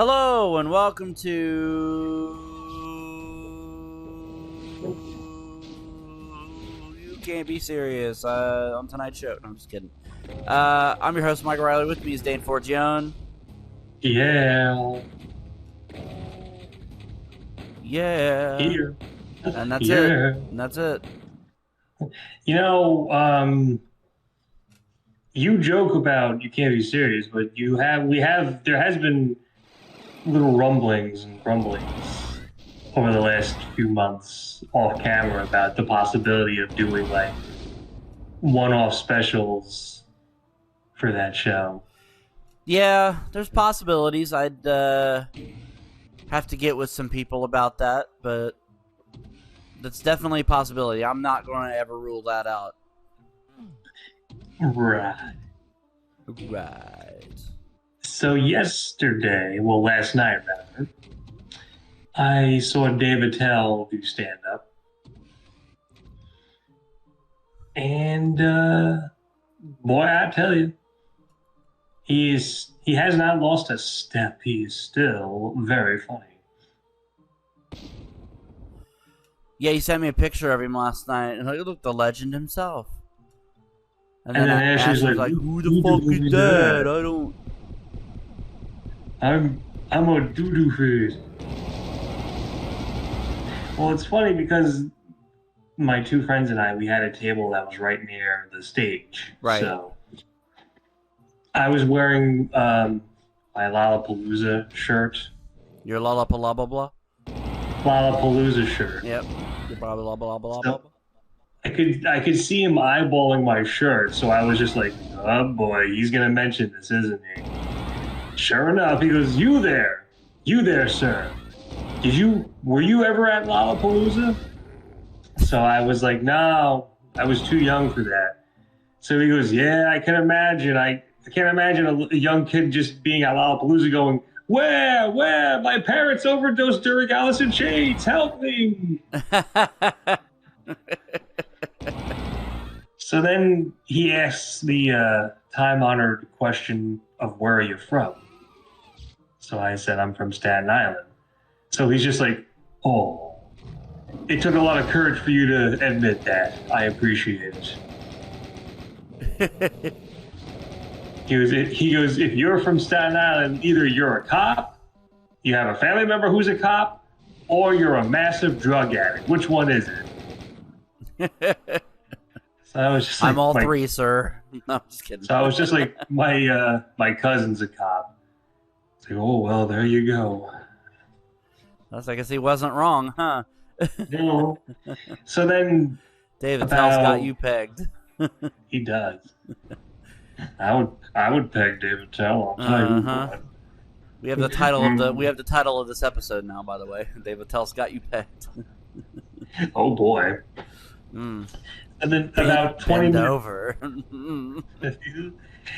Hello and welcome to You Can't Be Serious on tonight's show. No, I'm just kidding. I'm your host, Michael Riley. With me is Dane Forgione. Yeah. Yeah. Here. And that's Yeah. it. And that's it. You know, you joke about you can't be serious, but there has been little rumblings and grumblings over the last few months off camera about the possibility of doing like one-off specials for that show. Yeah, there's possibilities. I'd have to get with some people about that, but that's definitely a possibility. I'm not going to ever rule that out. Right. Right. So last night rather, I saw Dave Attell do stand-up. And boy, I tell you, he has not lost a step. He is still very funny. Yeah, he sent me a picture of him last night, and he looked the legend himself. And And then then Ash was like, "Who the fuck is that? I don't." I'm a doo-doo face. Well, it's funny because my two friends and we had a table that was right near the stage. Right. So I was wearing my Lollapalooza shirt. Your Lollapalooza? Lollapalooza shirt. Yep. Your blah blah blah blah blah. So I could see him eyeballing my shirt, so I was just like, oh boy, he's gonna mention this, isn't he? Sure enough, he goes, you there, sir. Were you ever at Lollapalooza? So I was like, no, I was too young for that. So he goes, yeah, I can imagine. I can't imagine a young kid just being at Lollapalooza going, where, my parents overdosed during Alice in Chains, help me. So then he asks the time-honored question of where are you from? So I said, I'm from Staten Island. So he's just like, oh, it took a lot of courage for you to admit that. I appreciate it. He goes, if you're from Staten Island, either you're a cop, you have a family member who's a cop, or you're a massive drug addict. Which one is it? So I was just like, I'm all three, sir. No, I'm just kidding. So I was just like, my cousin's a cop. It's like, oh, well, there you go. I guess he wasn't wrong, huh? No. So then Dave Attell's got you pegged. He does. I would peg Dave Attell. I'll tell you what. We have the title of this episode now, by the way. Dave Attell's got you pegged. Oh boy. Mm. And then about 20 minutes over.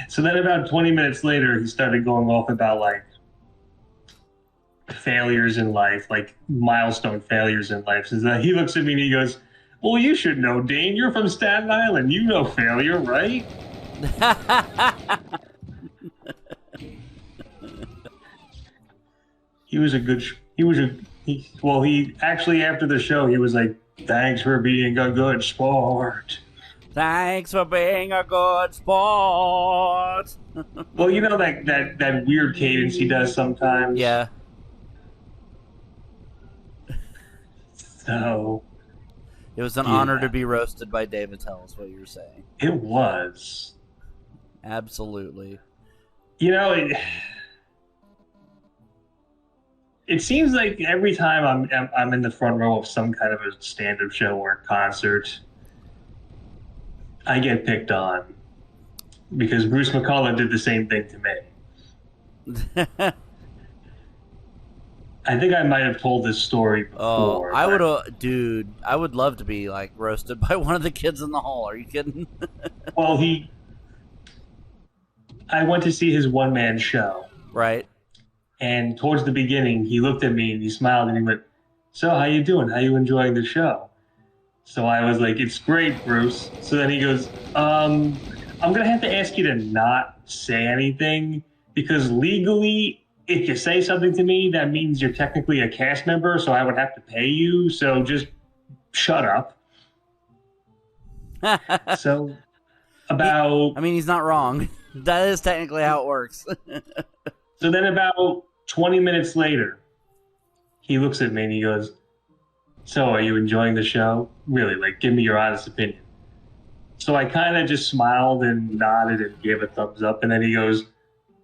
So then about 20 minutes later, he started going off about like failures in life, like milestone failures in life. So he looks at me and he goes, well, you should know, Dane. You're from Staten Island. You know failure, right? He actually, after the show, he was like, thanks for being a good sport. Thanks for being a good sport. Well, you know that weird cadence he does sometimes? Yeah. So it was an honor to be roasted by Dave Attell, is what you were saying. It was. Absolutely. You know, it seems like every time I'm in the front row of some kind of a stand-up show or a concert, I get picked on because Bruce McCullough did the same thing to me. I think I might have told this story before. I would love to be like roasted by one of the kids in the hall. Are you kidding? Well, I went to see his one-man show. Right. And towards the beginning, he looked at me and he smiled and he went, so how you doing? How you enjoying the show? So I was like, it's great, Bruce. So then he goes, I'm going to have to ask you to not say anything because legally if you say something to me, that means you're technically a cast member, so I would have to pay you. So just shut up. So about I mean, he's not wrong. That is technically how it works. so then about 20 minutes later, he looks at me and he goes, "So are you enjoying the show? Really, like, give me your honest opinion." So I kind of just smiled and nodded and gave a thumbs up, and then he goes,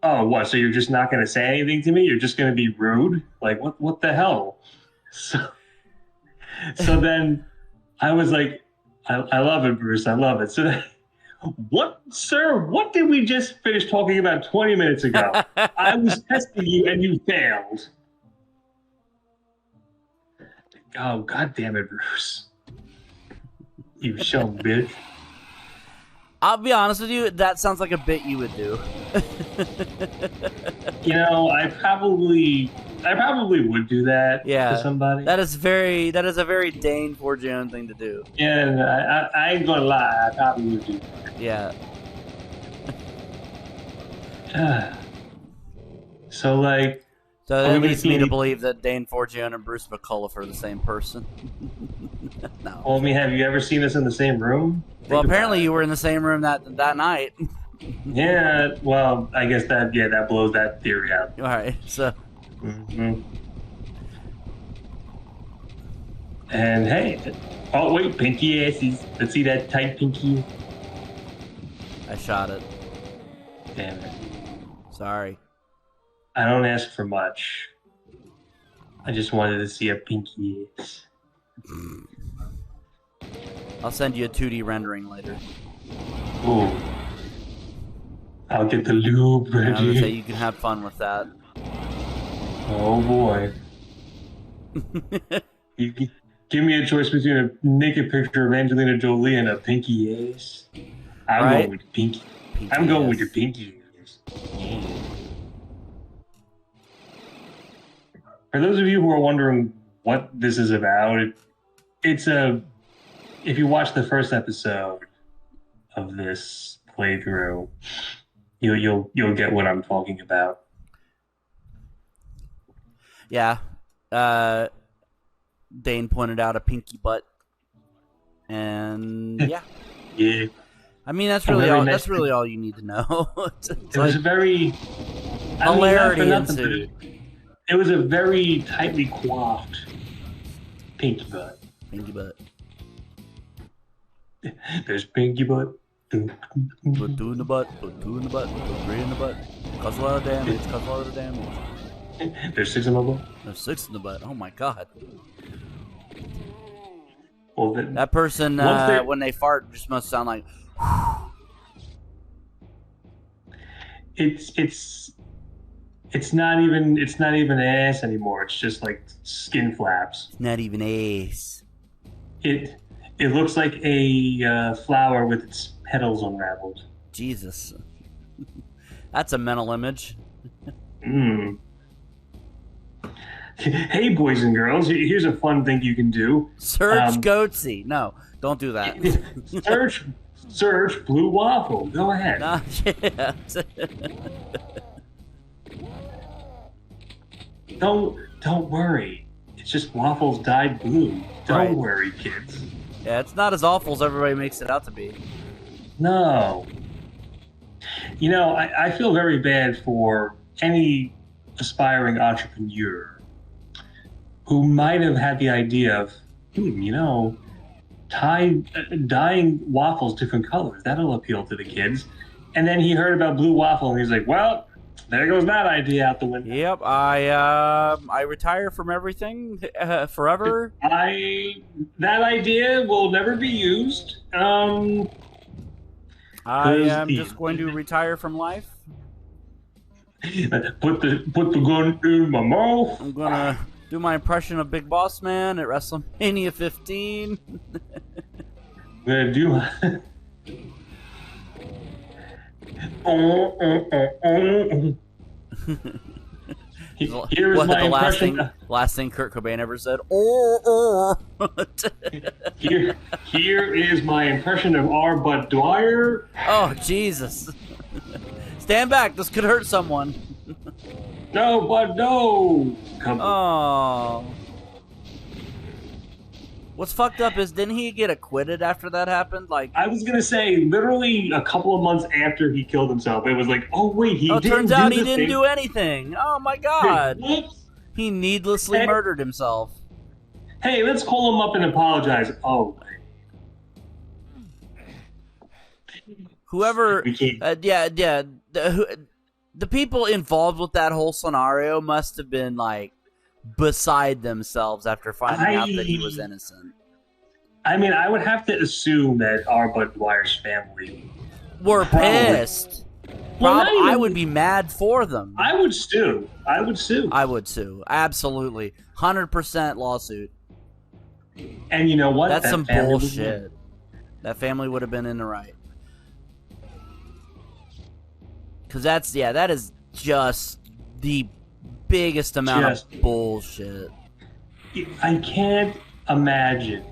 "Oh, what? So you're just not going to say anything to me? You're just going to be rude? Like, what the hell?" So then I was like, I love it, Bruce. I love it. So then, what, sir? What did we just finish talking about 20 minutes ago? I was testing you and you failed. Oh, God damn it, Bruce. You shove bitch. I'll be honest with you, that sounds like a bit you would do. You know, I probably would do that Yeah, to somebody. that is a very Dane Forgione thing to do. Yeah, I ain't gonna lie, I probably would do that. Yeah. So, like... So that leads me to believe that Dane Forgione and Bruce McCullough are the same person. No. Well, I mean, have you ever seen us in the same room? Well, apparently you were in the same room that night. Yeah, well, I guess that blows that theory out. All right, so... Mm-hmm. And hey, oh wait, pinky assies. Let's see that tight pinky. I shot it. Damn it. Sorry. I don't ask for much. I just wanted to see a pinky ass. I'll send you a 2D rendering later. Ooh. I'll get the lube I'm gonna say ready. you can have fun with that. Oh boy. Give me a choice between a naked picture of Angelina Jolie and a pinky ass. I'm Right? going with pinky. Pinky I'm going ass. with the pinky ass. For those of you who are wondering what this is about, it's a. If you watch the first episode of this playthrough, you'll get what I'm talking about. Yeah. Dane pointed out a pinky butt. And yeah. Yeah, I mean that's A really very all nice that's really all you need to know. It's it was a very hilarity not for nothing, ensued. but it was a very tightly coiffed pinky butt. Pinky butt. There's pinky butt. Put two in the butt, put two in the butt, put three in the butt. Cause a lot of damage, cause a lot of damage. There's 6 in my butt. There's 6 in the butt. Oh my god. Well, That person, when they fart, just must sound like. it's not even ass anymore. It's just like skin flaps. Not even ace. It looks like a flower with its petals unraveled. Jesus. That's a mental image. Mm. Hey, boys and girls, here's a fun thing you can do. Search Goatsy. No, don't do that. Search Blue Waffle. Go ahead. Nah, yeah. Don't worry. It's just waffles dyed blue. Don't Right. worry, kids. Yeah, it's not as awful as everybody makes it out to be. No. You know, I feel very bad for any aspiring entrepreneur who might have had the idea of, dyeing waffles different colors. That'll appeal to the kids. And then he heard about Blue Waffle and he's like, well, there goes that idea out the window. Yep, I retire from everything forever. That idea will never be used. I am just going to retire from life. Put the gun in my mouth. I'm gonna do my impression of Big Boss Man at WrestleMania 15. I'm gonna do. Here's What my the impression. last thing Kurt Cobain ever said? Oh. Here is my impression of R. Bud Dwyer. Oh, Jesus. Stand back. This could hurt someone. No, but no. Come on. Oh. What's fucked up is, didn't he get acquitted after that happened? Like, I was gonna say, literally a couple of months after he killed himself, it was like, oh wait, he didn't turns do out the he didn't thing. do anything. Oh my god. Whoops. He needlessly Hey. murdered himself. Hey, let's call him up and apologize. Oh, Whoever, we can't. the people involved with that whole scenario must have been like beside themselves after finding out that he was innocent. I mean, I would have to assume that our Bud Dwyer's family We're probably- pissed. Well, Rob, not even- I would be mad for them. I would sue. I would sue. I would too. Absolutely. 100% lawsuit. And you know what? That's That some family was bullshit. That family would have been in the right. Because that is just the biggest amount of bullshit. I can't imagine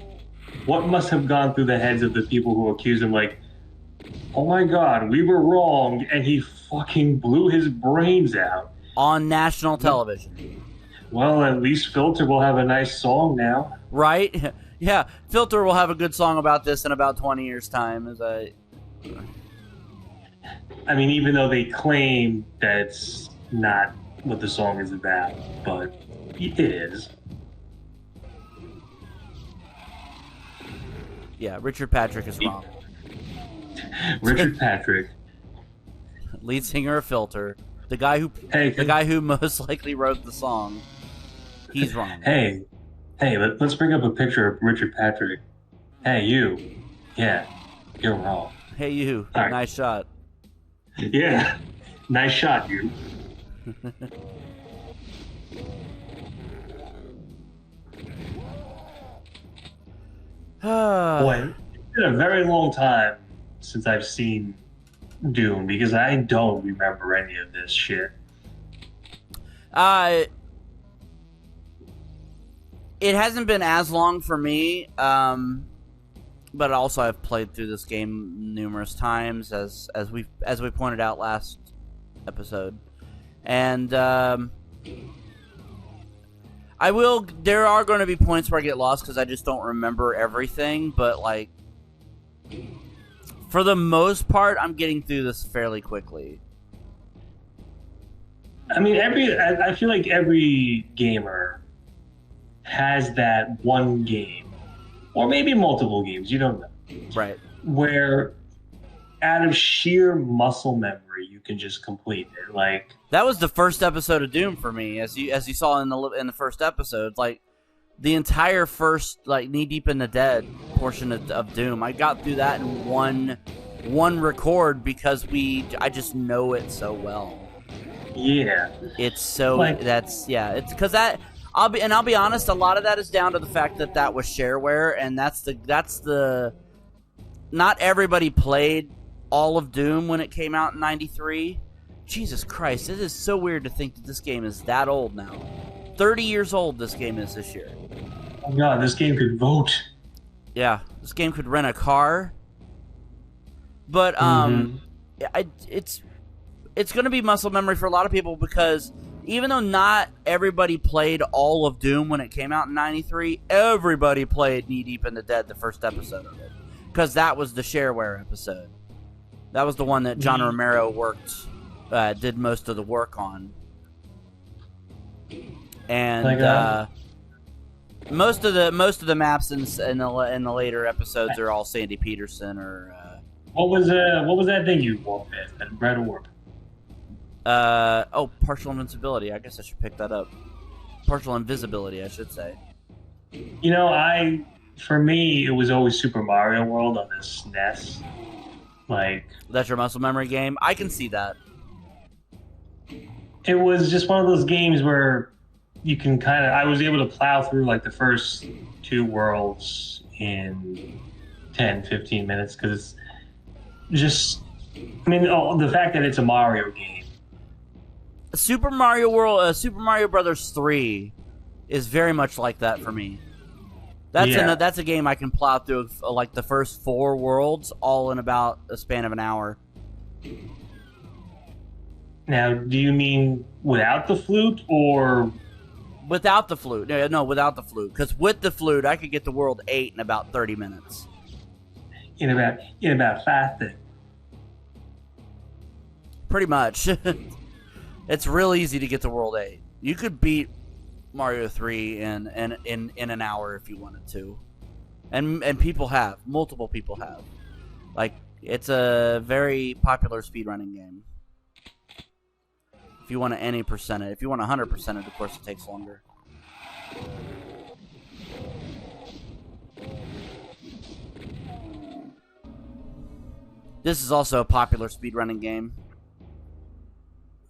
what must have gone through the heads of the people who accused him, like, oh my god, we were wrong, and he fucking blew his brains out. On national television. Well, at least Filter will have a nice song now. Right? Yeah, Filter will have a good song about this in about 20 years' time. I mean, even though they claim that's not what the song is about, but it is. Yeah, Richard Patrick is wrong. Richard Patrick, Lead singer of Filter. The guy who most likely wrote the song. He's wrong. Hey, let's bring up a picture of Richard Patrick. Hey, you. Yeah, you're wrong. Hey, you. All right. Nice shot. Yeah, nice shot, you. Boy, it's been a very long time since I've seen Doom because I don't remember any of this shit. It hasn't been as long for me, but also I've played through this game numerous times, as we pointed out last episode, and there are going to be points where I get lost because I just don't remember everything, but like for the most part, I'm getting through this fairly quickly. I mean, I feel like every gamer has that one game, or maybe multiple games, you don't know. Right. Where out of sheer muscle memory, you can just complete it. Like, that was the first episode of Doom for me, as you saw in the first episode. Like the entire first, like, knee deep in the dead portion of Doom, I got through that in one record because I just know it so well. Yeah, it's so like, it's because that I'll be honest, a lot of that is down to the fact that was shareware, and that's the not everybody played all of Doom when it came out in '93. Jesus Christ, it is so weird to think that this game is that old now. 30 years old this game is this year. Oh god, this game could vote. Yeah, this game could rent a car. But it's going to be muscle memory for a lot of people because even though not everybody played all of Doom when it came out in '93, everybody played Knee Deep in the Dead, the first episode of it, because that was the shareware episode. That was the one that John Romero did most of the work on, and most of the maps in the later episodes are all Sandy Peterson or. What was that thing you walked in? That red orb. Partial invincibility. I guess I should pick that up. Partial invisibility, I should say. You know, for me, it was always Super Mario World on this SNES. Like, that's your muscle memory game? I can see that. It was just one of those games where you can I was able to plow through like the first two worlds in 10, 15 minutes because it's just, I mean, the fact that it's a Mario game. Super Mario Brothers 3 is very much like that for me. That's a game I can plow through like the first 4 worlds all in about a span of an hour. Now, do you mean without the flute or? Without the flute. No, without the flute. Because with the flute, I could get to World 8 in about 30 minutes. In about 5 things? Pretty much. It's real easy to get to World 8. You could beat Mario 3 in an hour if you wanted to. And people have. Multiple people have. Like, it's a very popular speedrunning game. If you want to any percent it. If you want 100% it, of course it takes longer. This is also a popular speedrunning game.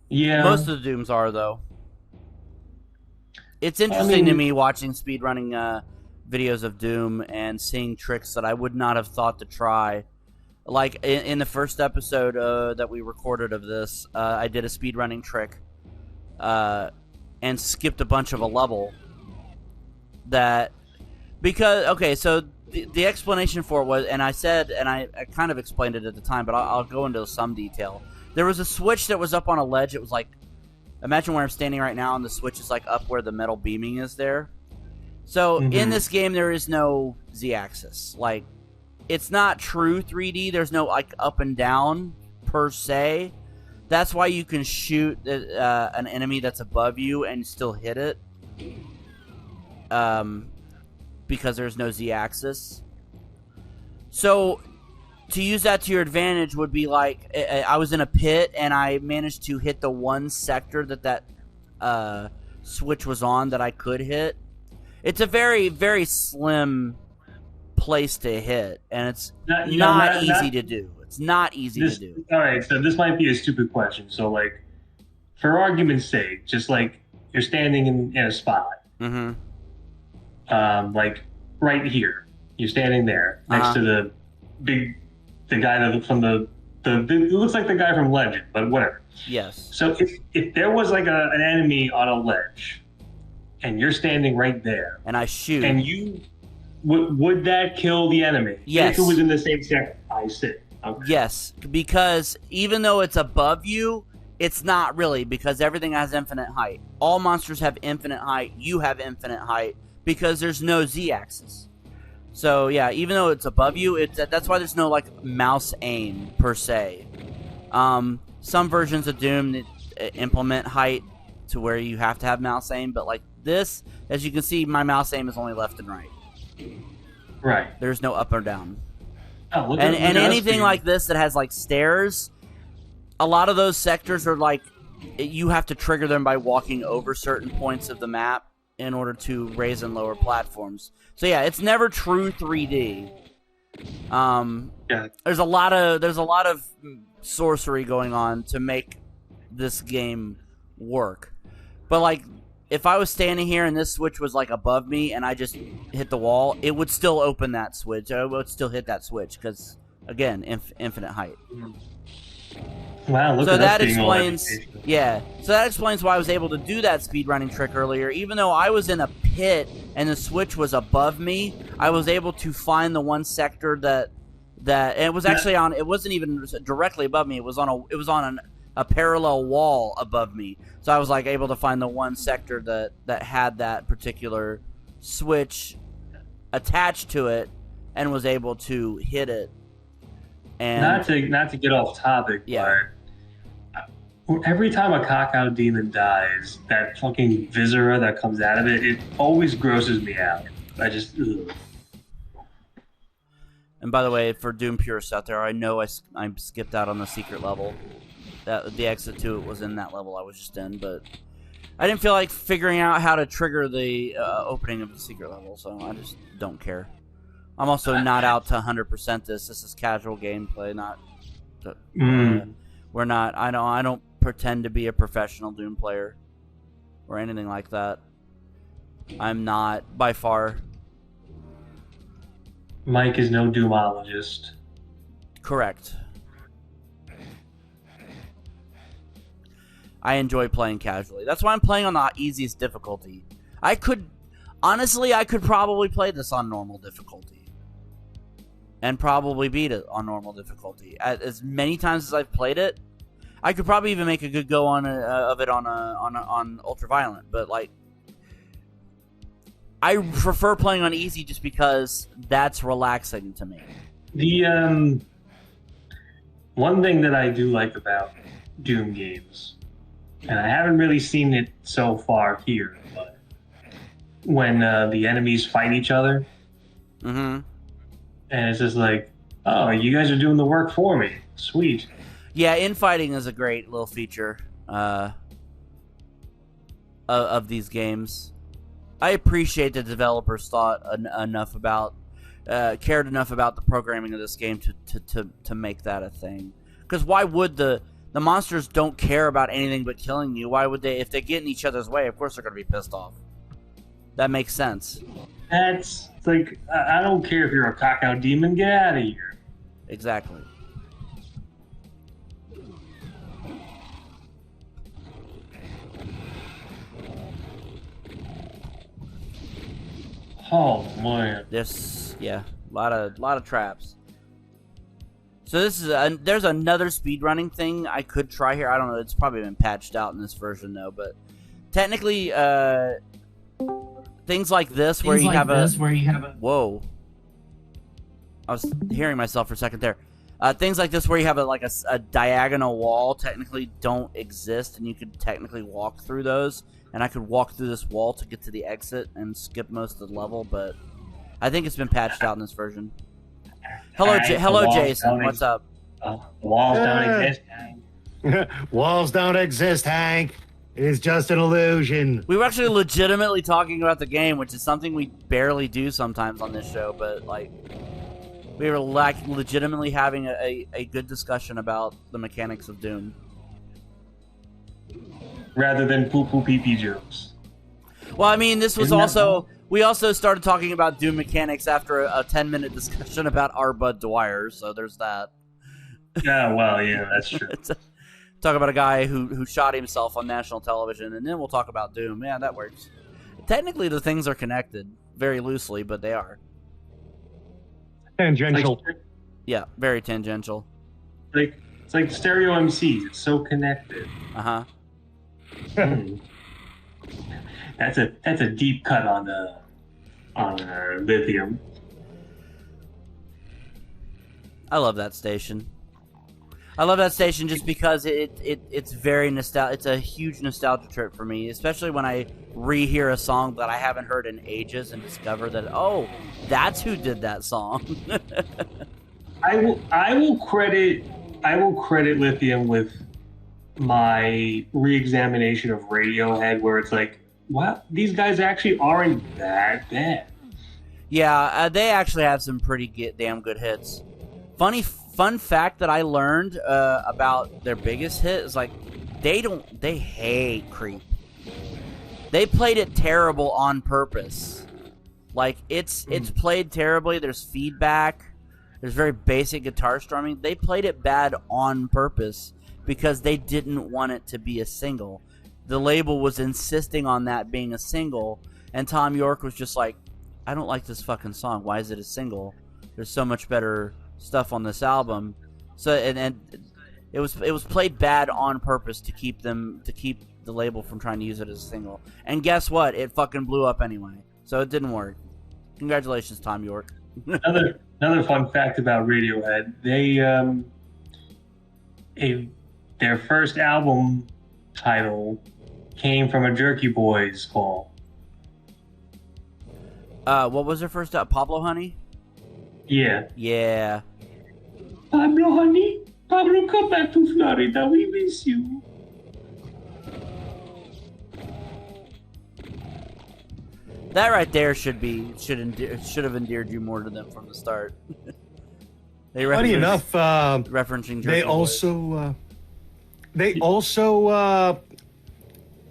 Yeah. Most of the Dooms are, though. It's interesting to me watching speedrunning videos of Doom and seeing tricks that I would not have thought to try. Like, in the first episode that we recorded of this, I did a speedrunning trick and skipped a bunch of a level. Okay, so the explanation for it was, and I said, and I kind of explained it at the time, but I'll go into some detail. There was a switch that was up on a ledge. It was like, imagine where I'm standing right now, and the switch is like up where the metal beaming is there. So in this game, there is no Z-axis. Like, it's not true 3D. There's no like up and down per se. That's why you can shoot an enemy that's above you and still hit it. Because there's no Z-axis. So to use that to your advantage would be like, I was in a pit and I managed to hit the one sector that switch was on that I could hit. It's a very, very slim place to hit, and it's not easy to do. It's not easy to do. All right, so this might be a stupid question. So, like, for argument's sake, just like you're standing in a spot, like right here, you're standing there next to the guy that from it looks like the guy from Legend, but whatever. Yes. So if there was like an enemy on a ledge, and you're standing right there, and I shoot, and you would that kill the enemy? Yes. If it was in the same sector, I see. Okay. Yes, because even though it's above you, it's not really, because everything has infinite height. All monsters have infinite height. You have infinite height because there's no Z-axis. So yeah, even though it's above you, that's why there's no like mouse aim per se. Some versions of Doom implement height to where you have to have mouse aim, but like this, as you can see, my mouse aim is only left and right. Right. There's no up or down. Oh, look and at anything like this that has like stairs, a lot of those sectors are like, you have to trigger them by walking over certain points of the map in order to raise and lower platforms. So yeah, it's never true 3D. Yeah. There's a lot of sorcery going on to make this game work. But like, if I was standing here and this switch was like above me and I just hit the wall, it would still open that switch. I would still hit that switch because, again, infinite height. Wow, look so at that us being explains, yeah. So that explains why I was able to do that speedrunning trick earlier. Even though I was in a pit and the switch was above me, I was able to find the one sector that and it was actually on. It wasn't even directly above me. It was on a parallel wall above me. So I was like able to find the one sector that had that particular switch attached to it and was able to hit it. And not to get off topic, yeah. But every time a cacao demon dies, that fucking viscera that comes out of it always grosses me out. I just ugh. And by the way, for Doom purists out there, I know I skipped out on the secret level. That the exit to it was in that level I was just in, but I didn't feel like figuring out how to trigger the opening of the secret level, so I just don't care. I'm also not out to 100% this. This is casual gameplay, not. We're not. I don't pretend to be a professional Doom player or anything like that. I'm not by far. Mike is no Doomologist. Correct. I enjoy playing casually. That's why I'm playing on the easiest difficulty. I could probably play this on normal difficulty. And probably beat it on normal difficulty. As many times as I've played it, I could probably even make a good go on of it on Ultraviolent, but like I prefer playing on easy just because that's relaxing to me. The one thing that I do like about Doom games, and I haven't really seen it so far here, but when the enemies fight each other, Mm-hmm. and it's just like, oh, you guys are doing the work for me. Sweet. Yeah, infighting is a great little feature of these games. I appreciate the developers thought enough about, cared enough about the programming of this game to make that a thing. Because why would the monsters don't care about anything but killing you? Why would they? If they get in each other's way, of course they're going to be pissed off. That makes sense. That's like, I don't care if you're a cock-out demon, get out of here. Exactly. Oh man. This, yeah, a lot of traps. So this is there's another speedrunning thing I could try here. I don't know. It's probably been patched out in this version though, but technically, things like this where you have a whoa. I was hearing myself for a second there. Things like this where you have a diagonal wall technically don't exist, and you could technically walk through those. And I could walk through this wall to get to the exit and skip most of the level, but I think it's been patched out in this version. Hello, Jason. What's up? Walls don't exist, Hank. Walls don't exist, Hank. It is just an illusion. We were actually legitimately talking about the game, which is something we barely do sometimes on this show, but like we were legitimately having a good discussion about the mechanics of Doom. Rather than poo-poo pee-pee jokes. Well, I mean, this was we also started talking about Doom mechanics after a 10-minute discussion about R. Bud Dwyer, so there's that. Yeah, well, yeah, that's true. Talk about a guy who shot himself on national television, and then we'll talk about Doom. Yeah, that works. Technically, the things are connected, very loosely, but they are. Tangential. Yeah, very tangential. It's like stereo MCs. It's so connected. Uh-huh. That's a deep cut on Lithium. I love that station. I love that station just because it's very nostalgic. It's a huge nostalgia trip for me, especially when I rehear a song that I haven't heard in ages and discover that, oh, that's who did that song. I will credit Lithium with my re-examination of Radiohead, where it's like, wow, these guys actually aren't that bad. Yeah, they actually have some pretty damn good hits. Fun fact that I learned about their biggest hit is like they hate Creep. They played it terrible on purpose. Like it's played terribly. There's feedback. There's very basic guitar strumming. They played it bad on purpose because they didn't want it to be a single. The label was insisting on that being a single, and Tom York was just like, I don't like this fucking song. Why is it a single? There's so much better stuff on this album. So and it was played bad on purpose to keep the label from trying to use it as a single. And guess what? It fucking blew up anyway. So it didn't work. Congratulations, Tom York. Another fun fact about Radiohead, their first album title came from a Jerky Boys call. What was their first Pablo Honey? Yeah. Yeah. Pablo Honey, Pablo, come back to Florida. We miss you. That right there should have endeared you more to them from the start. Funny enough, referencing Jerky they also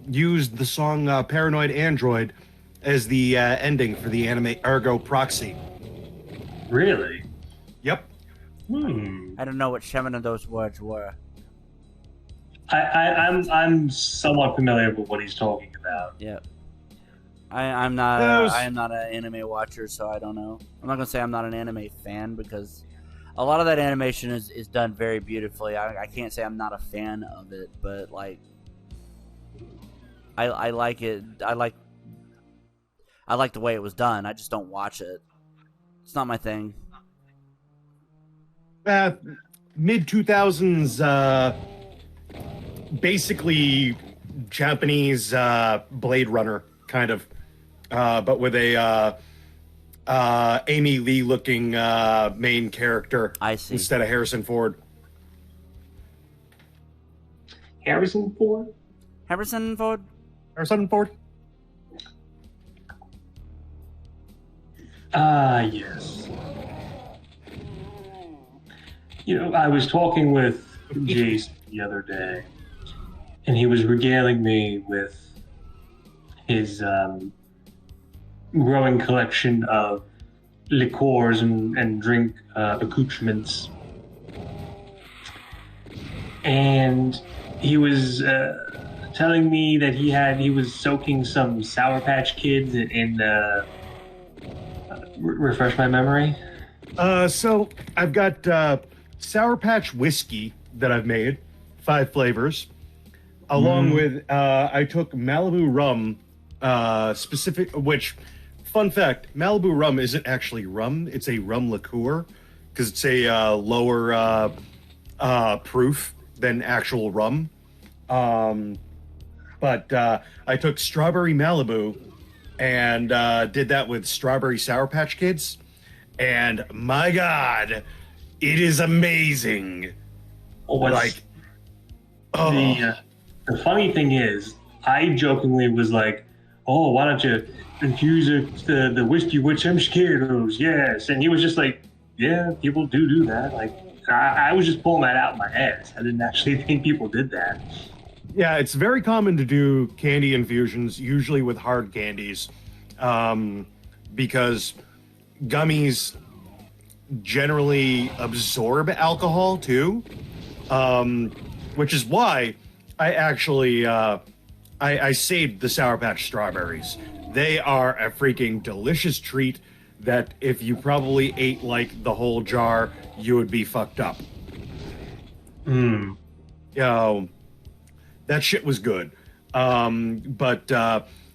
used the song "Paranoid Android" as the ending for the anime Ergo Proxy. Really? Yep. I don't know what some of those words were. I'm somewhat familiar with what he's talking about. Yeah. I am not an anime watcher, so I don't know. I'm not gonna say I'm not an anime fan because A lot of that animation is done very beautifully. I can't say I'm not a fan of it, but like I like it. I like the way it was done. I just don't watch it. It's not my thing. Mid 2000s, basically Japanese Blade Runner kind of, but with a Amy Lee looking main character. I see. Instead of Harrison Ford. Harrison Ford? Harrison Ford? Harrison Ford? Yes. You know, I was talking with Jason the other day, and he was regaling me with his growing collection of liqueurs and drink accoutrements. And he was telling me that he was soaking some Sour Patch Kids in refresh my memory. So I've got Sour Patch whiskey that I've made, 5 flavors, along with I took Malibu rum, which, fun fact, Malibu rum isn't actually rum; it's a rum liqueur because it's a lower proof than actual rum. But I took strawberry Malibu and did that with strawberry Sour Patch Kids, and my God, it is amazing. The funny thing is, I jokingly was like, "Oh, why don't you infuse the whiskey with some Skittles?" Yes, and he was just like, "Yeah, people do that." Like, I was just pulling that out of my ass. I didn't actually think people did that. Yeah, it's very common to do candy infusions, usually with hard candies, because gummies generally absorb alcohol too, which is why I actually I saved the Sour Patch strawberries. They are a freaking delicious treat that if you probably ate like the whole jar, you would be fucked up. That shit was good. Yeah,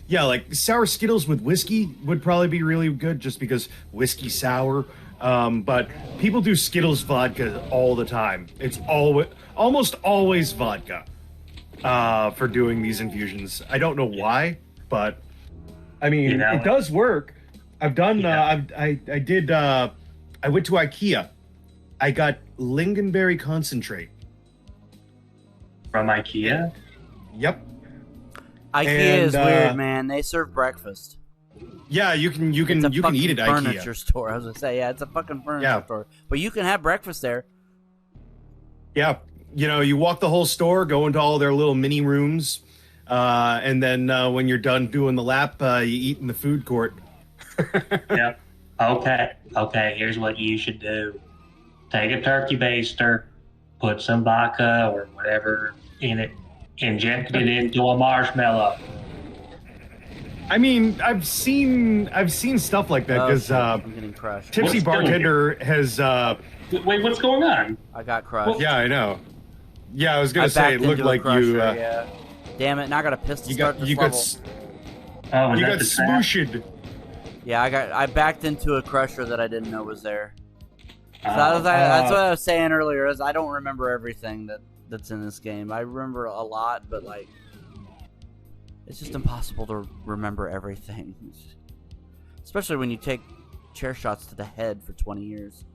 like sour Skittles with whiskey would probably be really good just because whiskey sour. But people do Skittles vodka all the time. It's almost always vodka for doing these infusions. I don't know why, but I mean, it does work. I've done, I went to IKEA. I got lingonberry concentrate. From IKEA? Yep. IKEA is weird, man. They serve breakfast. Yeah, you can eat at IKEA. Furniture store. I was gonna say, yeah, it's a fucking furniture store. But you can have breakfast there. Yeah, you know, you walk the whole store, go into all their little mini rooms, and then when you're done doing the lap, you eat in the food court. Yep. Okay. Here's what you should do: take a turkey baster, put some vodka or whatever in it, inject it into a marshmallow. I mean, I've seen stuff like that because I'm getting crushed. Tipsy Bartender has. Wait, what's going on? I got crushed. Yeah, I know. Yeah, I was gonna say it looked like you. Yeah. Damn it! Now I got a pistol. You got smooshed. Yeah, I backed into a crusher that I didn't know was there. So that's what I was saying earlier. Is I don't remember everything that's in this game. I remember a lot, but like, it's just impossible to remember everything. Especially when you take chair shots to the head for 20 years.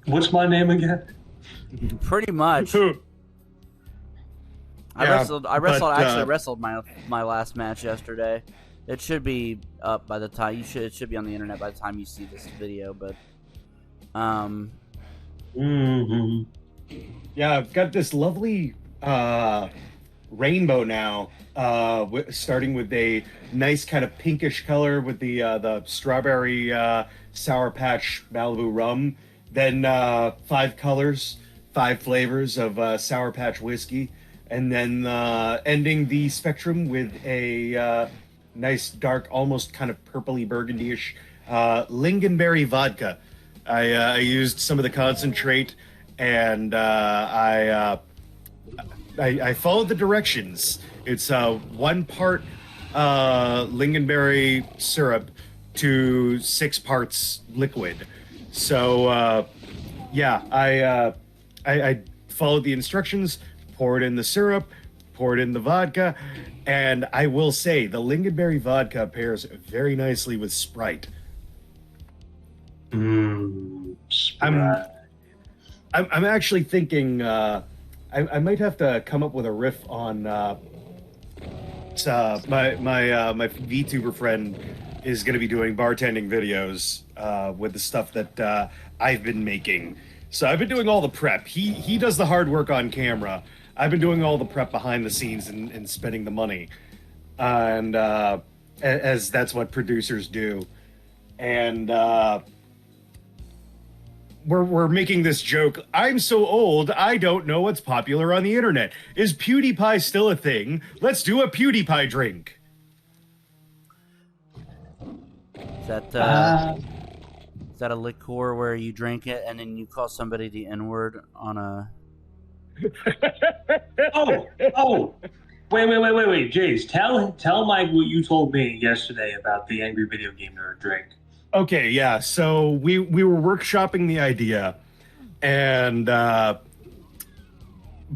What's my name again? Pretty much. I wrestled my last match yesterday. It should be up by the time it should be on the internet by the time you see this video, but Yeah, I've got this lovely rainbow now, starting with a nice kind of pinkish color with the strawberry Sour Patch Malibu rum, then 5 colors, 5 flavors of Sour Patch whiskey, and then ending the spectrum with a nice, dark, almost kind of purpley burgundy-ish lingonberry vodka. I used some of the concentrate, and I followed the directions. It's 1 part lingonberry syrup to 6 parts liquid. So yeah, I followed the instructions, poured in the syrup, poured in the vodka, and I will say the lingonberry vodka pairs very nicely with Sprite. Sprite. I'm actually thinking I might have to come up with a riff on my VTuber friend is going to be doing bartending videos with the stuff that I've been making. So I've been doing all the prep. He does the hard work on camera. I've been doing all the prep behind the scenes and spending the money, and as that's what producers do. And we're making this joke. I'm so old, I don't know what's popular on the internet. Is PewDiePie still a thing? Let's do a PewDiePie drink. Is that a liqueur where you drink it and then you call somebody the N-word on a... Oh! Wait, Jace, tell Mike what you told me yesterday about the Angry Video Game Nerd drink. Okay, yeah, so we were workshopping the idea, and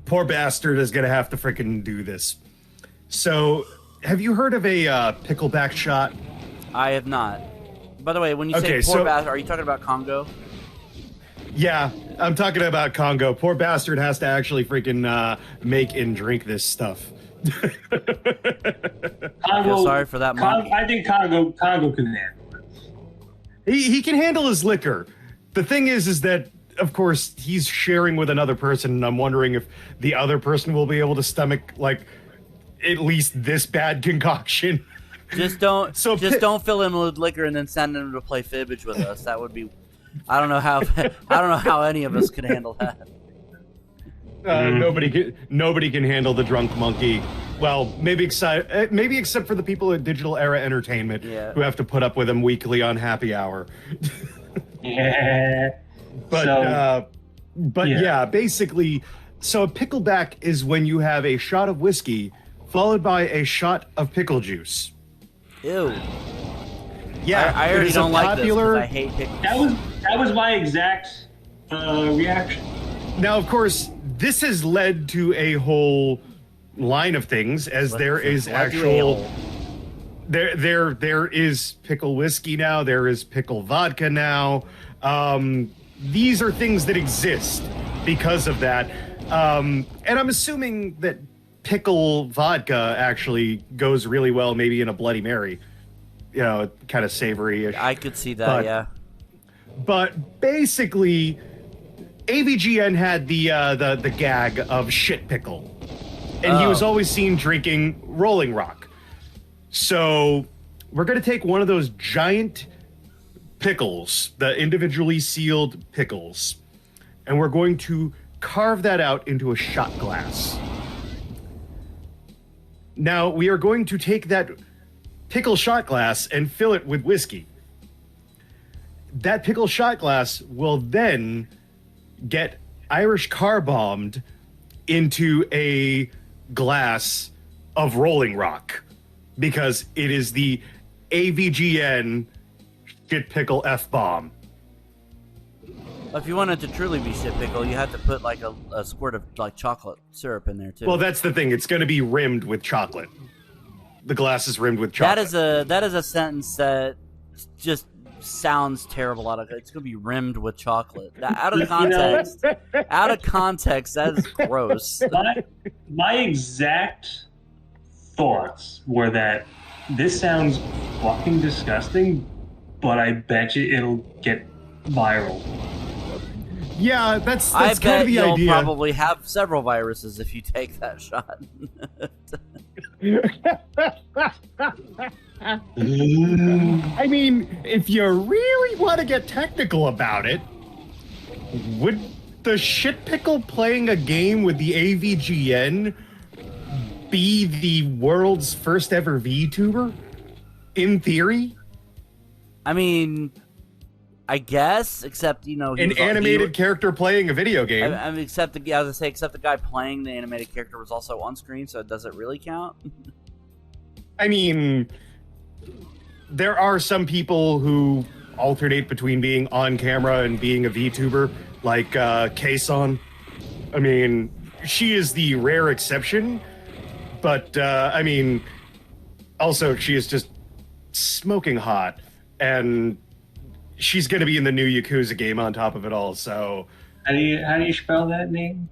poor bastard is gonna have to frickin' do this. So, have you heard of a pickleback shot? I have not. By the way, when you say poor bastard, are you talking about Congo? Yeah, I'm talking about Congo. Poor bastard has to actually freaking make and drink this stuff. I feel sorry for that monkey. I think Congo can handle it. He can handle his liquor. The thing is that, of course, he's sharing with another person, and I'm wondering if the other person will be able to stomach, like, at least this bad concoction. Just don't fill him with liquor and then send him to play fibbage with us. That would be... I don't know how any of us could handle that. Nobody can handle the drunk monkey. Well, maybe except for the people at Digital Era Entertainment who have to put up with him weekly on Happy Hour. Yeah. But basically, so a pickleback is when you have a shot of whiskey followed by a shot of pickle juice. Ew. Yeah, I already don't like this because I hate pickles. That was my exact reaction. Now, of course, this has led to a whole line of things, as there is actual... There is pickle whiskey now, there is pickle vodka now. These are things that exist because of that. And I'm assuming that pickle vodka actually goes really well maybe in a Bloody Mary. You know, kind of savory-ish. I could see that, yeah. But basically, AVGN had the gag of shit pickle. And he was always seen drinking Rolling Rock. So we're going to take one of those giant pickles, the individually sealed pickles, and we're going to carve that out into a shot glass. Now, we are going to take that pickle shot glass and fill it with whiskey. That pickle shot glass will then get Irish car bombed into a glass of Rolling Rock because it is the AVGN shit pickle F-bomb. If you want it to truly be shit pickle, you have to put like a squirt of like chocolate syrup in there too. Well, that's the thing. It's going to be rimmed with chocolate. The glass is rimmed with chocolate. That is a sentence that just sounds terrible. It's going to be rimmed with chocolate. Out of context, that is gross. My exact thoughts were that this sounds fucking disgusting, but I bet you it'll get viral. Yeah, that's I kind bet of the you'll idea. probably have several viruses if you take that shot. I mean, if you really want to get technical about it, would the shit pickle playing a game with the AVGN be the world's first ever VTuber? In theory, I mean, I guess, except he an was, animated character playing a video game. I mean, except the guy playing the animated character was also on screen, so does it really count? I mean, there are some people who alternate between being on camera and being a VTuber, like Kason. I mean, she is the rare exception, but I mean, also she is just smoking hot, and she's going to be in the new Yakuza game on top of it all. So, how do you spell that name?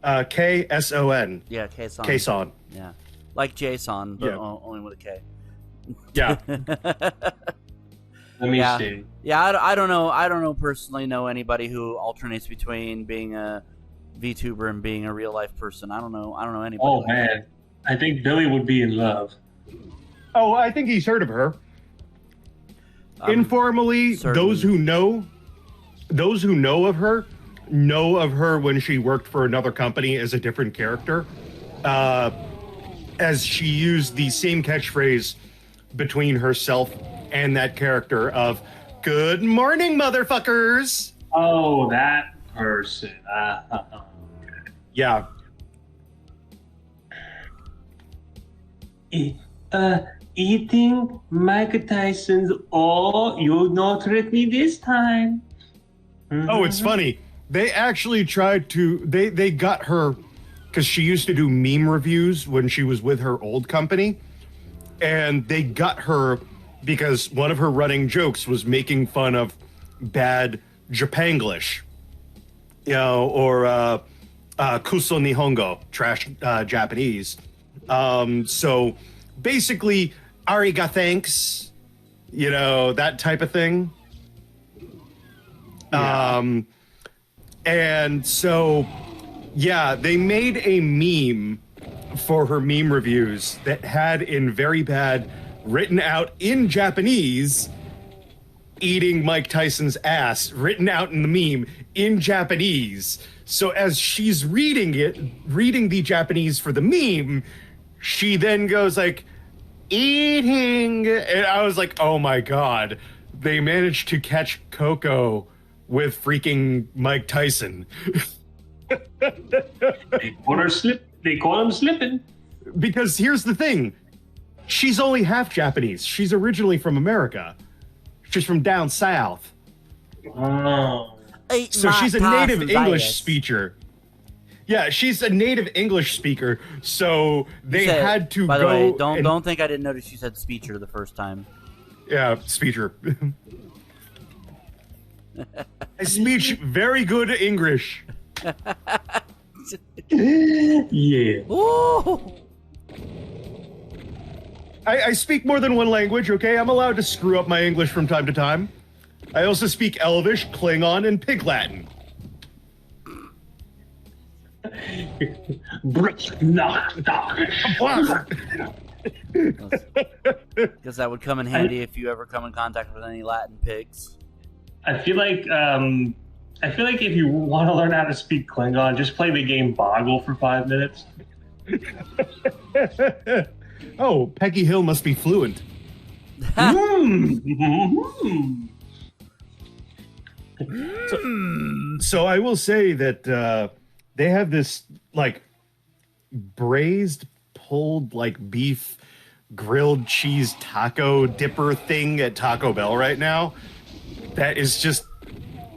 K-S-O-N. Yeah, Kason. Kason. Yeah, like Jason, but Yeah. only with a K. Yeah. Let me Yeah. see. Yeah, I don't know. I don't personally know anybody who alternates between being a VTuber and being a real life person. I don't know anybody. Oh man, I think Billy would be in love. Oh, I think he's heard of her. Informally, certain- those who know of her know of her when she worked for another company as a different character, as she used the same catchphrase between herself and that character of "Good morning, motherfuckers." Oh, that person. Yeah. Eating Mike Tyson's. Oh, you not trick me this time. Oh, it's funny. They actually tried to. They got her because she used to do meme reviews when she was with her old company, and they got her because one of her running jokes was making fun of bad Japanglish, or kuso nihongo, trash Japanese. So basically, ariga thanks, that type of thing. Yeah. And so, yeah, they made a meme for her meme reviews that had in very bad, written out in Japanese, eating Mike Tyson's ass, written out in the meme in Japanese. So as she's reading the Japanese for the meme, she then goes like, eating. And I was like, oh my God, they managed to catch Coco with freaking Mike Tyson. They call him slipping. Because here's the thing. She's only half Japanese. She's originally from America. She's from down south. Oh. So she's a native English speaker. Yeah, she's a native English speaker. So they had to by the go. way, don't think I didn't notice you said speecher the first time. Yeah, speecher. I speak very good English. Yeah. Ooh. I speak more than one language, okay? I'm allowed to screw up my English from time to time. I also speak Elvish, Klingon, and Pig Latin. Because that would come in handy if you ever come in contact with any Latin pigs. I feel like if you want to learn how to speak Klingon, just play the game Boggle for 5 minutes. Oh, Peggy Hill must be fluent. So I will say that they have this like braised pulled like beef grilled cheese taco dipper thing at Taco Bell right now. That is just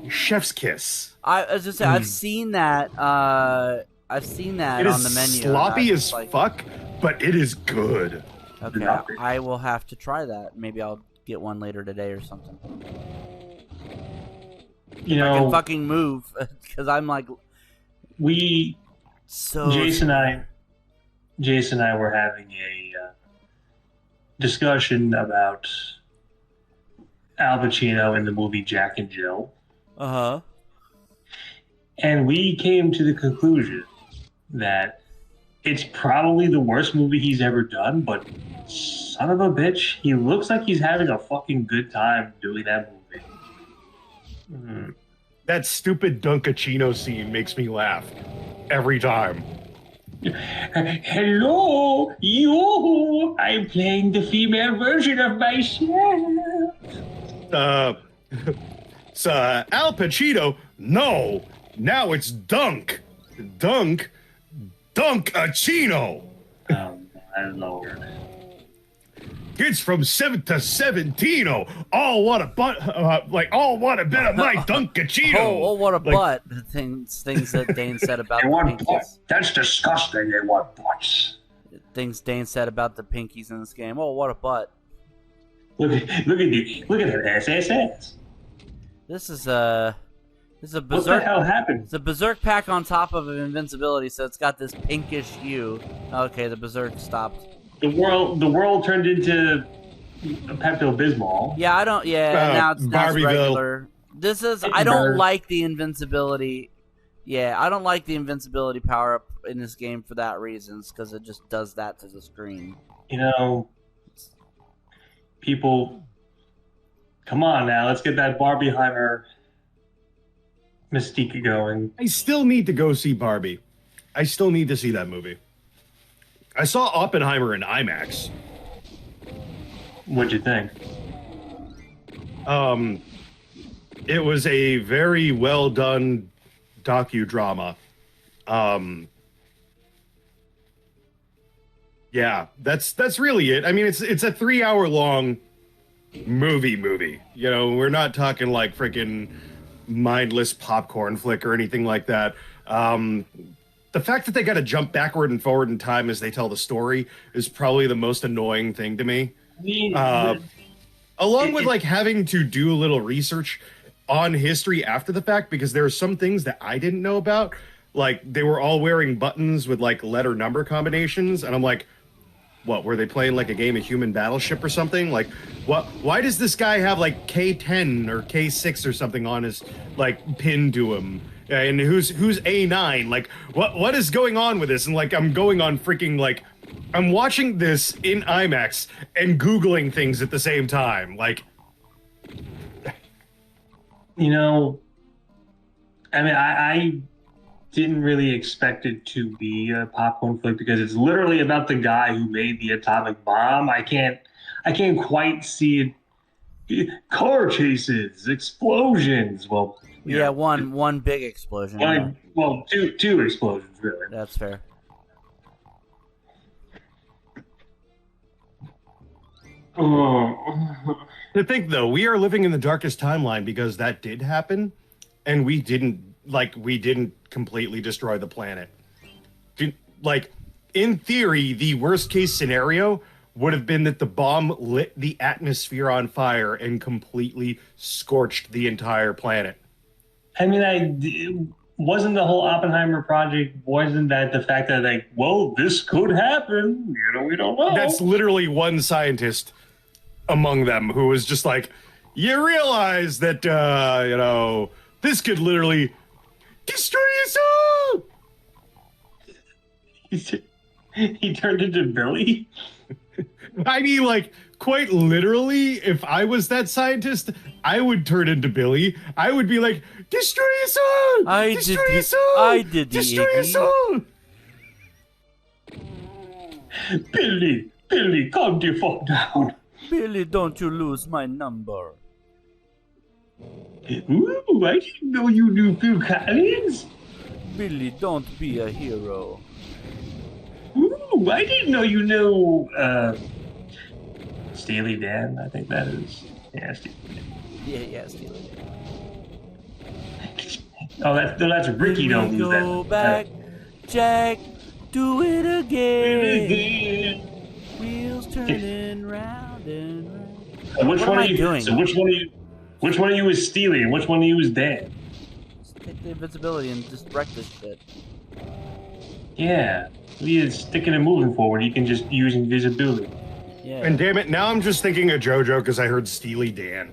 chef's kiss. I was just saying, I've seen that. I've seen that It on is the menu. sloppy as fuck, but it is good. Okay, I will have to try that. Maybe I'll get one later today or something. You I know, can fucking move because I'm like Jason and I were having a discussion about Al Pacino in the movie Jack and Jill. Uh-huh. And we came to the conclusion that it's probably the worst movie he's ever done, but son of a bitch, he looks like he's having a fucking good time doing that movie. That stupid Dunkachino scene makes me laugh every time. Hello, you. I'm playing the female version of myself. It's Al Pacino. No, now it's Dunk. Dunkachino. Oh, my lord. Kids from 7 to 17 all want a butt, all want a bit of my Dunkachino. Oh, what a butt! The things that Dane said about They the want pinkies. butts. That's disgusting. They want butts. Things Dane said about the pinkies in this game. Oh, what a butt! Look at that ass. This is a What the berserk. hell happened? It's a berserk pack on top of an invincibility, so it's got this pinkish hue. Okay, the berserk stopped. The world turned into a Pepto-Bismol. Yeah, I don't. Yeah, now it's Barbieville. regular. This is. I don't like the invincibility. Yeah, I don't like the invincibility power up in this game for that reasons, because it just does that to the screen. You know, people, come on now, let's get that Barbieheimer mystique going. I still need to go see Barbie. I still need to see that movie. I saw Oppenheimer in IMAX. What'd you think? It was a very well done docudrama. Yeah, that's really it. I mean, it's a 3-hour long movie. You know, we're not talking like freaking mindless popcorn flick or anything like that. The fact that they got to jump backward and forward in time as they tell the story is probably the most annoying thing to me. Along with like having to do a little research on history after the fact, because there are some things that I didn't know about. Like they were all wearing buttons with like letter number combinations, and I'm like, what, were they playing like a game of Human Battleship or something? Like, what? Why does this guy have like K10 or K6 or something on his like pin to him? And who's A9? Like, what is going on with this? And like, I'm going on freaking like, I'm watching this in IMAX and Googling things at the same time. Like, You know, I mean, I didn't really expect it to be a popcorn flick because it's literally about the guy who made the atomic bomb. I can't quite see it. Car chases, explosions. Well, you Yeah, know, one big explosion. Yeah. well, two explosions really. That's fair. Oh. to think though, we are living in the darkest timeline because that did happen, and we didn't completely destroy the planet. Like, in theory, the worst case scenario would have been that the bomb lit the atmosphere on fire and completely scorched the entire planet. I mean, wasn't the whole Oppenheimer project, wasn't that the fact that, like, well, this could happen, you know, we don't know. That's literally one scientist among them who was just like, you realize that, this could literally destroy us all! He turned into Billy? I mean, like, quite literally, if I was that scientist, I would turn into Billy. I would be like, destroy us all! I did the Destroy us Iggy. all! Billy, calm the fuck down. Billy, don't you lose my number. Ooh, I didn't know you knew Phil Collins. Billy, don't be a hero. Ooh, I didn't know you know, Steely Dan, I think that is. Yeah, Steely Dan. Yeah, Steely. Oh, that's Ricky. Don't lose that. Go back, Jack, do it again. Wheels turning round and round. And which What one am are I you doing? So which one of you is Steely and which one of you is Dan? Just take the invincibility and just wreck this shit. Yeah. He is sticking and moving forward. You can just use invisibility. Yeah. And damn it, now I'm just thinking of JoJo because I heard Steely Dan.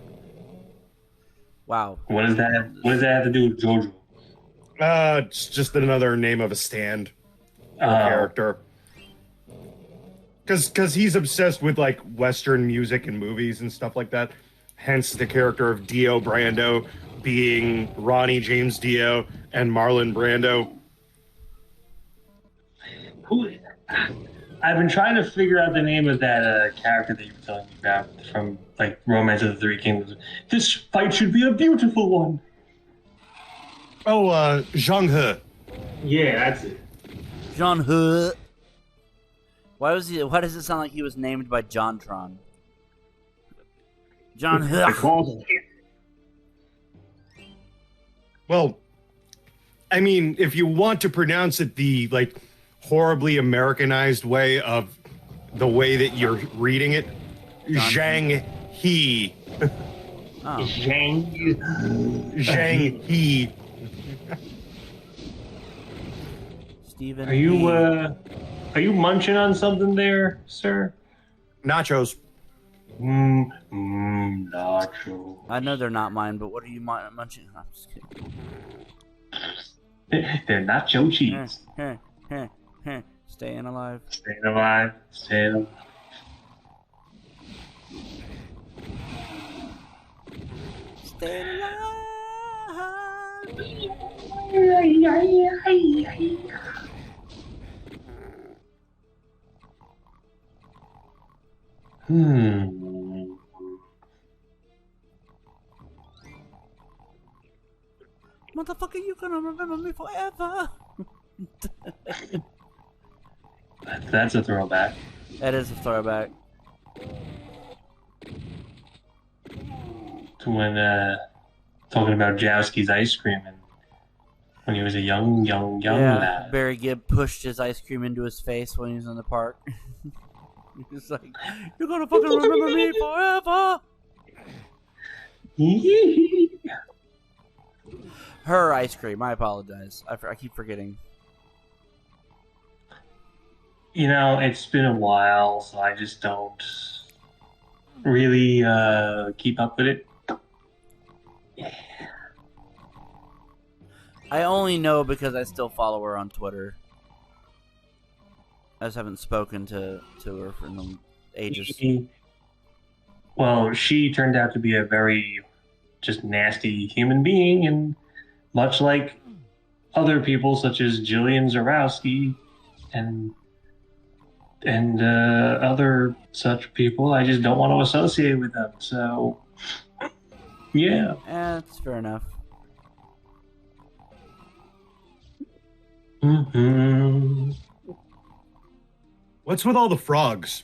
Wow. What does that have to do with JoJo? It's just another name of a stand character. Because he's obsessed with like Western music and movies and stuff like that. Hence the character of Dio Brando being Ronnie James Dio and Marlon Brando. Who? I've been trying to figure out the name of that character that you were telling me about from like Romance of the Three Kingdoms. This fight should be a beautiful one. Oh, Zhang He. Yeah, that's it. John He. Why does it sound like he was named by JonTron? John He. I called him. Well, I mean, if you want to pronounce it the like horribly Americanized way of the way that you're reading it, Zhang He. Oh. Zhang He. Stephen. Are you munching on something there, sir? Nachos. Nacho. I know they're not mine, but what are you munching? I'm just kidding. They're nacho cheese. Staying alive. Staying alive. Staying alive. Staying alive. Motherfucker, you gonna remember me forever. That's a throwback. That is a throwback. To when talking about Jowski's ice cream and when he was a young lad. Barry Gibb pushed his ice cream into his face when he was in the park. He was like, "You're gonna fucking remember me forever." Her ice cream. I apologize. I keep forgetting. You know, it's been a while, so I just don't really keep up with it. I only know because I still follow her on Twitter. I just haven't spoken to her for ages. Well, she turned out to be a very just nasty human being, and much like other people such as Jillian Zarowski and other such people, I just don't want to associate with them. So, yeah. That's fair enough. Mm-hmm. What's with all the frogs?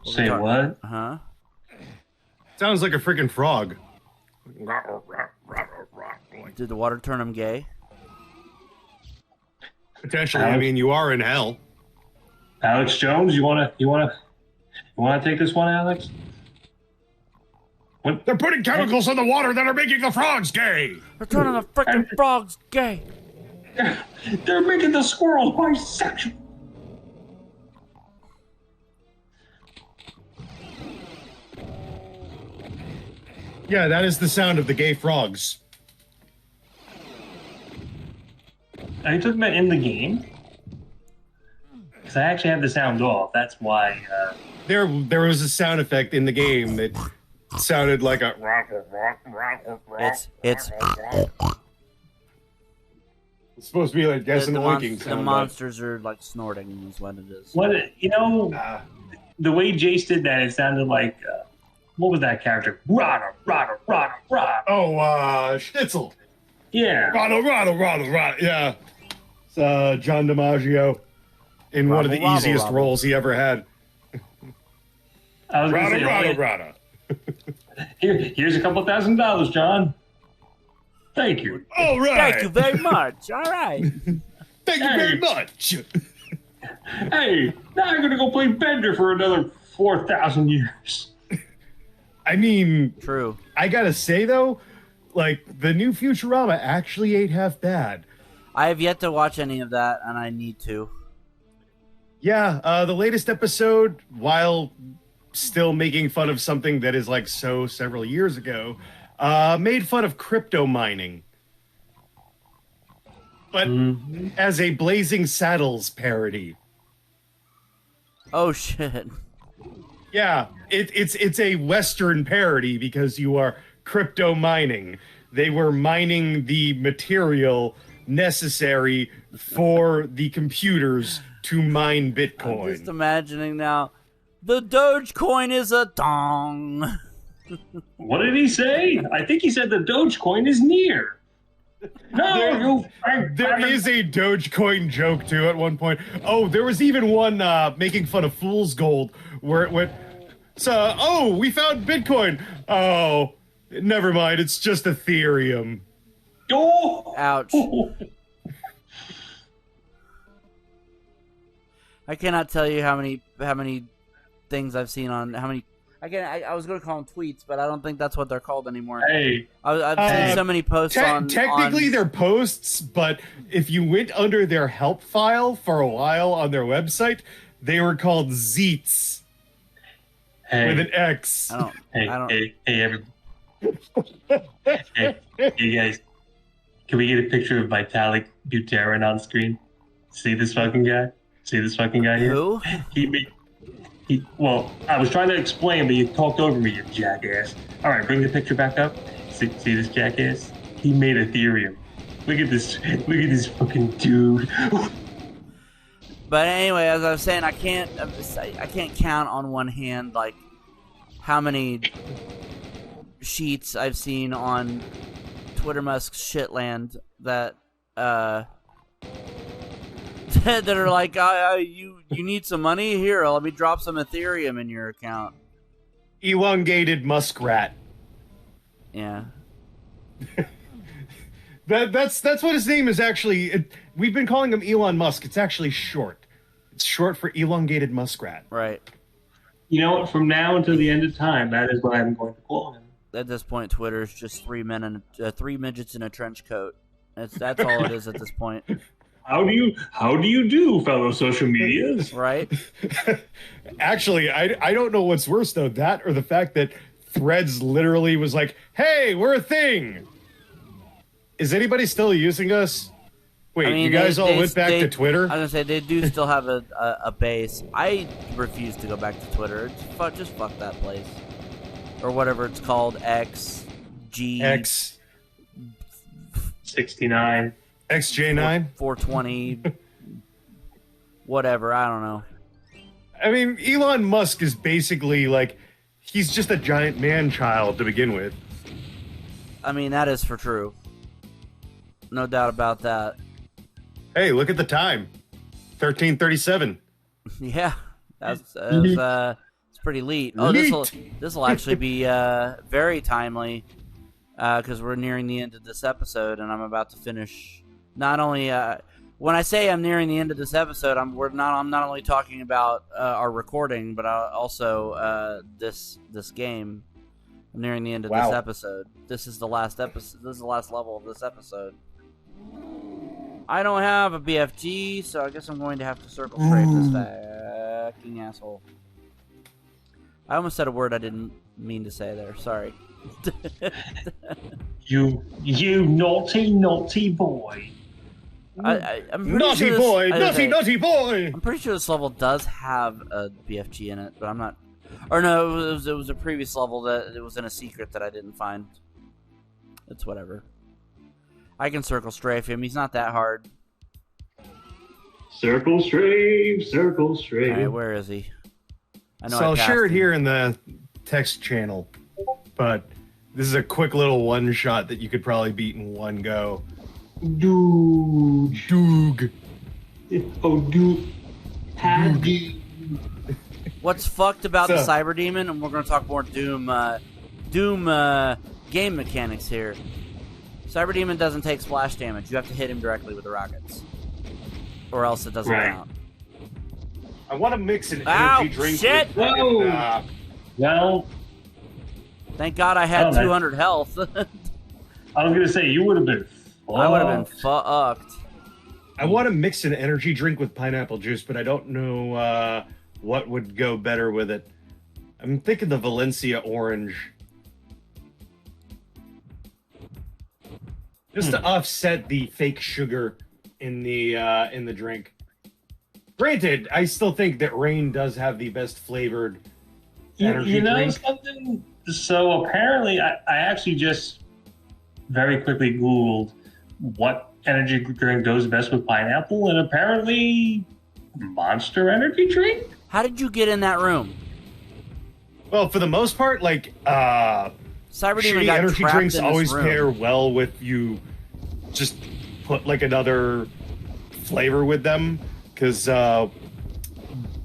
Say what? Huh? Sounds like a freaking frog. Did the water turn him gay? Potentially. I mean, you are in hell. Alex Jones, you wanna take this one, Alex? What? They're putting chemicals in the water that are making the frogs gay. They're turning the freaking frogs gay. They're making the squirrels bisexual. Yeah, that is the sound of the gay frogs. Are you talking about in the game? Because I actually have the sound off. That's why. There was a sound effect in the game that sounded like a. It's It's supposed to be like guessing the winking the sound. monsters are like snorting is what it is. The way Jace did that, it sounded like what was that character? Rada. Oh, Schnitzel. Yeah. Rada. Yeah. It's John DiMaggio in one of the easiest roles he ever had. I was gonna say, Rada. Here's a couple $1,000, John. Thank you. All right. Thank you very much. All right. Thank you very much. Hey, now I'm gonna go play Bender for another 4,000 years. I mean, True. I gotta say though, like the new Futurama actually ain't half bad. I have yet to watch any of that, and I need to. Yeah, the latest episode, while still making fun of something that is like so several years ago, made fun of crypto mining. But as a Blazing Saddles parody. Oh shit. Yeah, it's a Western parody because you are crypto mining. They were mining the material necessary for the computers to mine Bitcoin. I'm just imagining now. The Dogecoin is a dong. What did he say? I think he said the Dogecoin is near. No, there is a Dogecoin joke too at one point. Oh, there was even one making fun of fool's gold where it went. So, oh, we found Bitcoin. Oh, never mind. It's just Ethereum. Oh, Ouch. I cannot tell you how many things I've seen on how many. I was going to call them tweets, but I don't think that's what they're called anymore. Hey, I've seen so many posts on. Technically, they're posts, but if you went under their help file for a while on their website, they were called Zeets with an X. Hey, everybody. Hey, guys. Can we get a picture of Vitalik Buterin on screen? See this fucking guy? See this fucking guy here? Who? Well, I was trying to explain, but you talked over me, you jackass. All right, bring the picture back up. See this jackass? He made Ethereum. Look at this fucking dude. But anyway, as I was saying, I can't count on one hand like how many sheets I've seen on Twitter Musk's shitland that that are like, you need some money? Here, let me drop some Ethereum in your account. Elongated muskrat. Yeah. That's what his name is actually. We've been calling him Elon Musk. It's actually short. It's short for elongated muskrat. Right. You know what? From now until the end of time, that is what I'm going to call him. At this point, Twitter is just three midgets in a trench coat. That's all it is at this point. How do you do, fellow social medias? Right? Actually, I don't know what's worse though, that or the fact that Threads literally was like, "Hey, we're a thing." Is anybody still using us? Wait, I mean, you guys all went back to Twitter? I was gonna say they do still have a base. I refuse to go back to Twitter. Just fuck that place, or whatever it's called. X 69. XJ9? 420. Whatever, I don't know. I mean, Elon Musk is basically like, he's just a giant man-child to begin with. I mean, that is for true. No doubt about that. Hey, look at the time. 13:37. Yeah, it's pretty leet. Oh, this will actually be very timely because we're nearing the end of this episode, and I'm about to finish. Not only when I say I'm nearing the end of this episode, I'm not only talking about our recording, but also this game. I'm nearing the end of this episode. This is the last episode. This is the last level of this episode. I don't have a BFG, so I guess I'm going to have to circle strafe this fucking asshole. I almost said a word I didn't mean to say there. Sorry. You naughty boy. I'm naughty sure boy, naughty boy. I'm pretty sure this level does have a BFG in it, but I'm not. Or no, it was a previous level that it was in a secret that I didn't find. It's whatever. I can circle strafe him. He's not that hard. Circle strafe, circle strafe. All right, where is he? I know. So I'll share it here in the text channel, but this is a quick little one shot that you could probably beat in one go. Doog. Oh, dude. What's fucked about the Cyber Demon, and we're going to talk more Doom game mechanics here. Cyber Demon doesn't take splash damage. You have to hit him directly with the rockets, or else it doesn't count. I want to mix an energy drink. Shit! Whoa! Well, thank God I had 200 health. I was gonna say you would have been. I would have been fucked. I want to mix an energy drink with pineapple juice, but I don't know what would go better with it. I'm thinking the Valencia orange, just to offset the fake sugar in the drink. Granted, I still think that Rain does have the best flavored energy drink. Something? So apparently, I actually just very quickly Googled what energy drink goes best with pineapple, and apparently Monster energy drink. How did you get in that room? Well, for the most part, like Cyber Demon shitty got energy trapped drinks in this always room. pair well with you. Just put like another flavor with them, because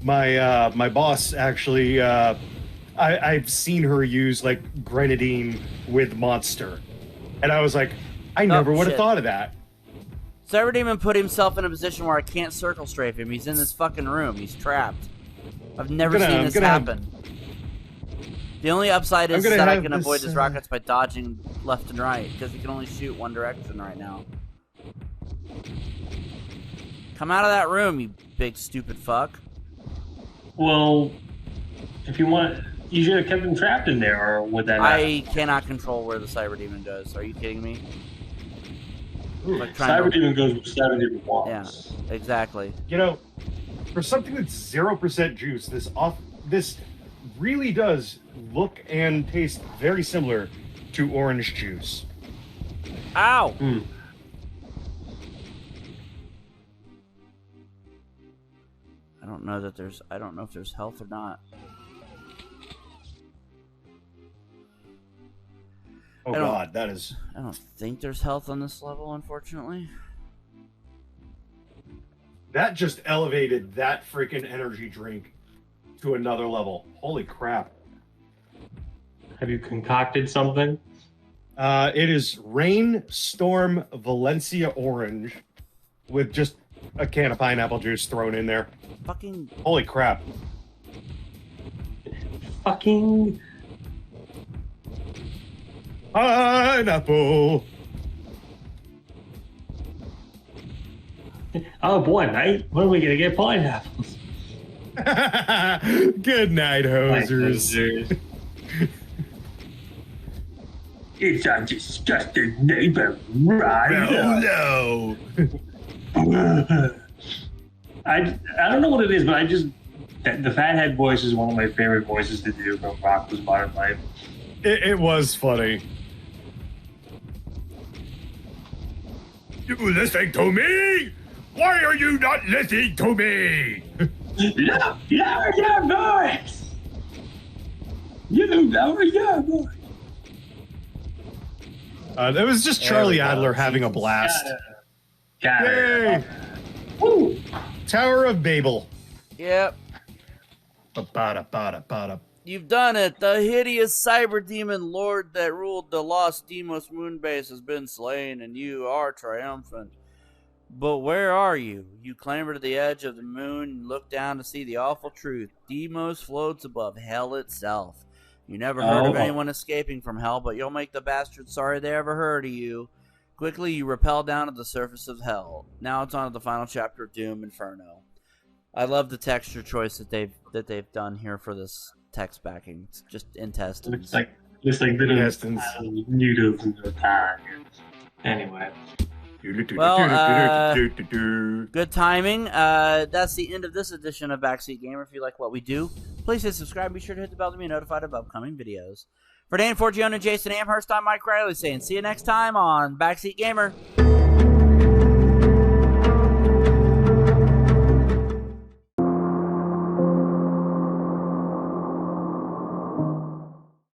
my boss actually I've seen her use like grenadine with Monster, and I was like, I never would have shit. thought of that. Cyber Demon put himself in a position where I can't circle strafe him. He's in this fucking room. He's trapped. I've never seen this happen. The only upside is that I can avoid his rockets by dodging left and right, because he can only shoot one direction right now. Come out of that room, you big stupid fuck. Well, if you want, you should have kept him trapped in there, or would that? I cannot control where the Cyber Demon goes. Are you kidding me? Like Cyber Demon goes with 7 different ones. Yeah, exactly. You know, for something that's 0% juice, this really does look and taste very similar to orange juice. Ow! I don't know if there's health or not. Oh god, that is... I don't think there's health on this level, unfortunately. That just elevated that freaking energy drink to another level. Holy crap. Have you concocted something? It is Rain Storm Valencia Orange with just a can of pineapple juice thrown in there. Fucking... Holy crap. Fucking... Pineapple! Oh boy, mate. When are we gonna get pineapples? Good night, hosers. It's a disgusting neighbor, right? Oh no! I don't know what it is, but the fathead voice is one of my favorite voices to do from Rock Was Modern Life. It was funny. You listening to me? Why are you not listening to me? Lower your voice! You lower your voice! That was just Charlie Adler having a blast. Got Yay! it. Woo! Tower of Babel. Yep. Ba-da-ba-da-ba-da. You've done it! The hideous cyber demon lord that ruled the lost Deimos moonbase has been slain, and you are triumphant. But where are you? You clamber to the edge of the moon and look down to see the awful truth. Deimos floats above hell itself. You never heard of anyone escaping from hell, but you'll make the bastards sorry they ever heard of you. Quickly, you rappel down to the surface of hell. Now it's on to the final chapter of Doom Inferno. I love the texture choice that they've done here for this text backing. It's just intestines. Looks like little Intestines. noodles in the pan. Anyway. Well, good timing. That's the end of this edition of Backseat Gamer. If you like what we do, please hit subscribe. Be sure to hit the bell to be notified of upcoming videos. For Dane Forgione and Jason Amherst, I'm Mike Riley saying see you next time on Backseat Gamer.